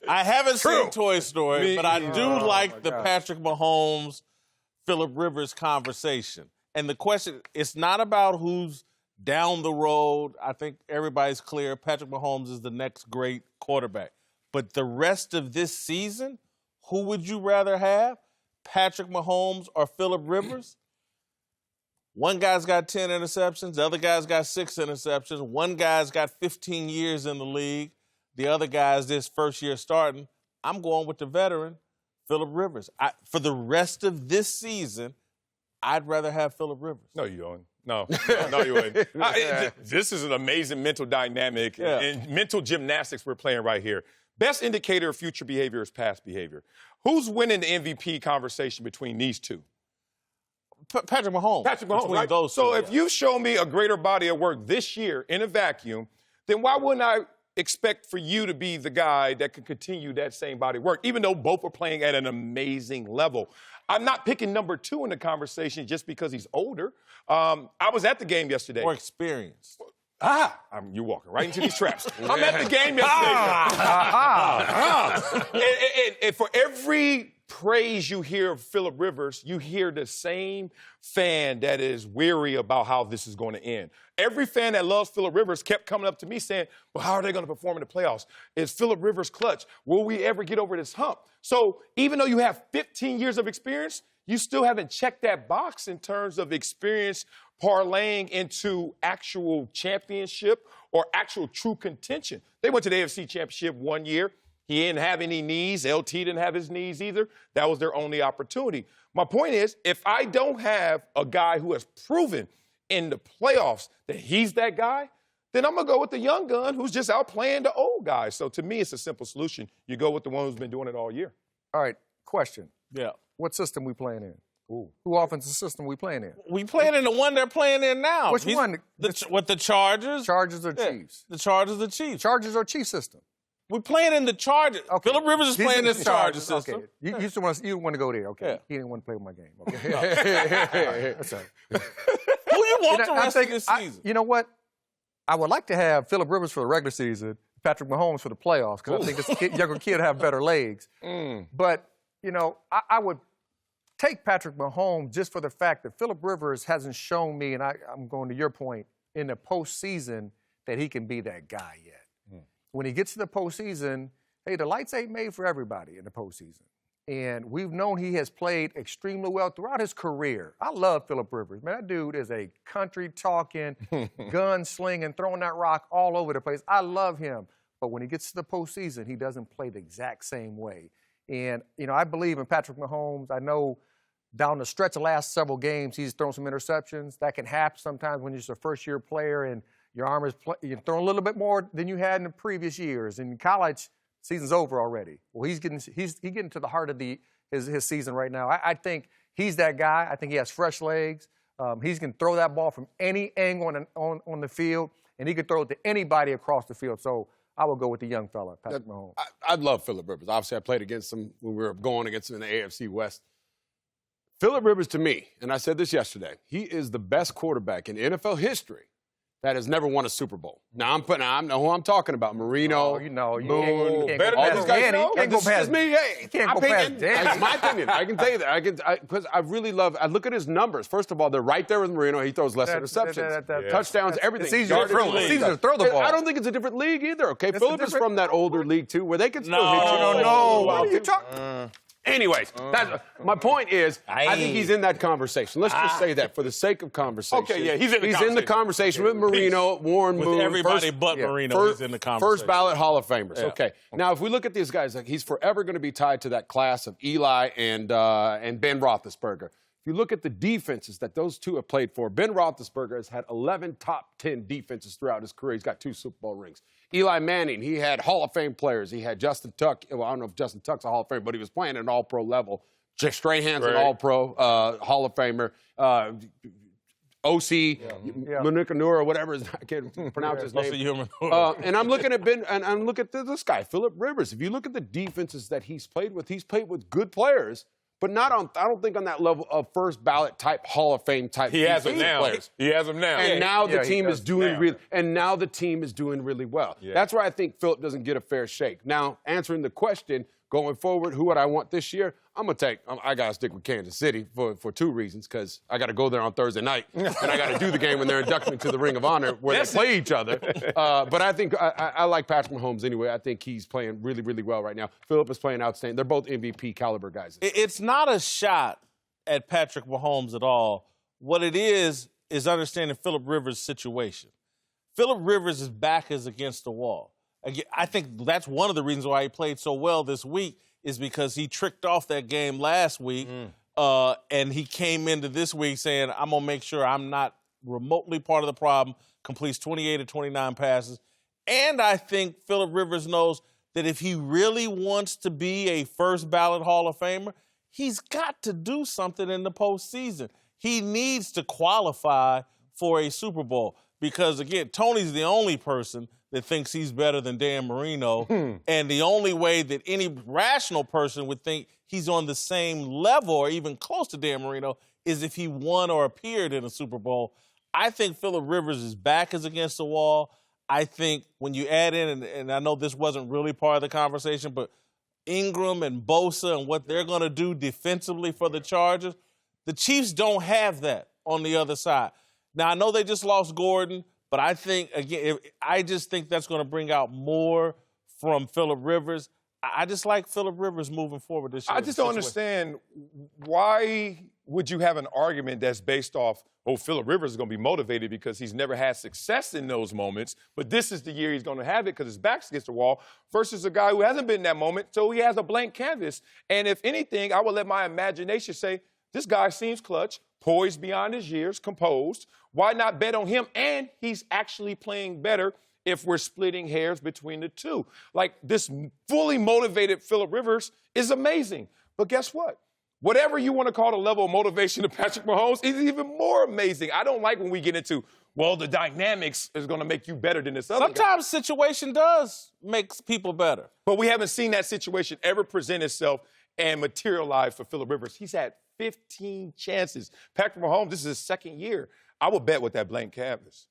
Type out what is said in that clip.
I haven't seen Toy Story, but I do like the Patrick Mahomes, Phillip Rivers conversation. And the question, it's not about who's down the road. I think everybody's clear. Patrick Mahomes is the next great quarterback. But the rest of this season, who would you rather have? Patrick Mahomes or Phillip Rivers? One guy's got 10 interceptions. The other guy's got 6 interceptions. One guy's got 15 years in the league. The other guy's this first year starting. I'm going with the veteran, Phillip Rivers. For the rest of this season, I'd rather have Phillip Rivers. No, you don't. No, you wouldn't. This is an amazing mental dynamic and mental gymnastics we're playing right here. Best indicator of future behavior is past behavior. Who's winning the MVP conversation between these two? Patrick Mahomes. Patrick Mahomes, right? Those so two, if you show me a greater body of work this year in a vacuum, then why wouldn't I expect for you to be the guy that could continue that same body of work, even though both are playing at an amazing level? I'm not picking number 2 in the conversation just because he's older. I was at the game yesterday. More experienced. You're walking right into these traps. I'm at the game yesterday. And for every praise you hear of Phillip Rivers, you hear the same fan that is weary about how this is going to end. Every fan that loves Phillip Rivers kept coming up to me saying, well, how are they going to perform in the playoffs? Is Phillip Rivers clutch? Will we ever get over this hump? So even though you have 15 years of experience, you still haven't checked that box in terms of experience parlaying into actual championship or actual true contention. They went to the AFC Championship one year. He didn't have any knees. LT didn't have his knees either. That was their only opportunity. My point is, if I don't have a guy who has proven in the playoffs that he's that guy, then I'm going to go with the young gun who's just out playing the old guy. So to me, it's a simple solution. You go with the one who's been doing it all year. All right, question. Yeah. What system we playing in? Who offensive system we playing in? We playing in the one they're playing in now. Which one? With the Chargers? Chargers or Chiefs? The Chargers or Chiefs. Chargers or Chiefs system? We're playing in the Chargers. Okay. Phillip Rivers is playing in the Chargers system. Okay. You want to go there, okay? Yeah. He didn't want to play with my game, okay? That's all right. Who you want the rest of the season? You know what? I would like to have Phillip Rivers for the regular season, Patrick Mahomes for the playoffs, because I think this younger kid have better legs. But, you know, I would take Patrick Mahomes just for the fact that Phillip Rivers hasn't shown me, and I'm going to your point, in the postseason that he can be that guy yet. When he gets to the postseason, hey, the lights ain't made for everybody in the postseason. And we've known he has played extremely well throughout his career. I love Phillip Rivers. Man, that dude is a country-talking, gun-slinging, throwing that rock all over the place. I love him. But when he gets to the postseason, he doesn't play the exact same way. And, you know, I believe in Patrick Mahomes. I know down the stretch of the last several games, he's thrown some interceptions. That can happen sometimes when you're just a first-year player and your arm is you're throwing a little bit more than you had in the previous years. In college, season's over already. Well, he's getting to the heart of his season right now. I think he's that guy. I think he has fresh legs. He's going to throw that ball from any angle on the field, and he can throw it to anybody across the field. So I will go with the young fella, Patrick Mahomes. I love Phillip Rivers. Obviously, I played against him when we were going against him in the AFC West. Phillip Rivers, to me, and I said this yesterday, he is the best quarterback in NFL history that has never won a Super Bowl. Now, I know who I'm talking about. Marino, Boone, better all than these Danny. guys know. Can't go past me. Hey, can't go past Danny. It's my opinion. I can tell you that. Because I really love, I look at his numbers. First of all, they're right there with Marino. He throws less interceptions, touchdowns, everything. It's easier to throw the ball. I don't think it's a different league either, okay? Phillip is from that older league, too, where they can still hit you. No. What are you talking Anyways, my point is, I think he's in that conversation. Let's just say that for the sake of conversation. Okay, yeah, he's in the conversation with Marino, Warren Moon. With everybody but Marino, he's in the conversation. First ballot Hall of Famers. Yeah. Okay. Now, if we look at these guys, like, he's forever going to be tied to that class of Eli and Ben Roethlisberger. If you look at the defenses that those two have played for, Ben Roethlisberger has had 11 top 10 defenses throughout his career. He's got 2 Super Bowl rings. Eli Manning, he had Hall of Fame players. He had Justin Tuck. Well, I don't know if Justin Tuck's a Hall of Fame, but he was playing at an all-pro level. Strahan's an all-pro Hall of Famer. O.C. Manukanura, whatever. I can't pronounce his name. And I'm looking at Ben, and I'm looking at this guy, Phillip Rivers. If you look at the defenses that he's played with good players, but not on. I don't think on that level of first ballot type Hall of Fame type. He has them now. Players. He has them now. And now the team is doing now. really. And now the team is doing really well. Yeah. That's why I think Philip doesn't get a fair shake. Now, answering the question going forward, who would I want this year? I'm gonna take. I gotta stick with Kansas City for two reasons. Because I got to go there on Thursday night, and I got to do the game when they're inducting me to the Ring of Honor where they play each other. But I think I like Patrick Mahomes anyway. I think he's playing really, really well right now. Philip is playing outstanding. They're both MVP caliber guys. It's not a shot at Patrick Mahomes at all. What it is understanding Philip Rivers' situation. Philip Rivers' back is against the wall. Again, I think that's one of the reasons why he played so well this week is because he tricked off that game last week, and he came into this week saying, I'm going to make sure I'm not remotely part of the problem, completes 28 of 29 passes. And I think Philip Rivers knows that if he really wants to be a first-ballot Hall of Famer, he's got to do something in the postseason. He needs to qualify for a Super Bowl because, again, Tony's the only person that thinks he's better than Dan Marino. And the only way that any rational person would think he's on the same level or even close to Dan Marino is if he won or appeared in a Super Bowl. I think Philip Rivers' back is against the wall. I think when you add in, and I know this wasn't really part of the conversation, but Ingram and Bosa and what they're going to do defensively for the Chargers, the Chiefs don't have that on the other side. Now, I know they just lost Gordon, but I think, again, I just think that's going to bring out more from Philip Rivers. I just like Philip Rivers moving forward this year. I just don't understand why would you have an argument that's based off, Philip Rivers is going to be motivated because he's never had success in those moments, but this is the year he's going to have it because his back's against the wall, versus a guy who hasn't been in that moment, so he has a blank canvas. And if anything, I would let my imagination say, this guy seems clutch, poised beyond his years, composed. Why not bet on him? And he's actually playing better if we're splitting hairs between the two. Like, this fully motivated Philip Rivers is amazing. But guess what? Whatever you want to call the level of motivation of Patrick Mahomes is even more amazing. I don't like when we get into, well, the dynamics is going to make you better than this other guy. Sometimes situation does make people better. But we haven't seen that situation ever present itself and materialize for Philip Rivers. He's had 15 chances. Patrick Mahomes, this is his second year. I would bet with that blank canvas.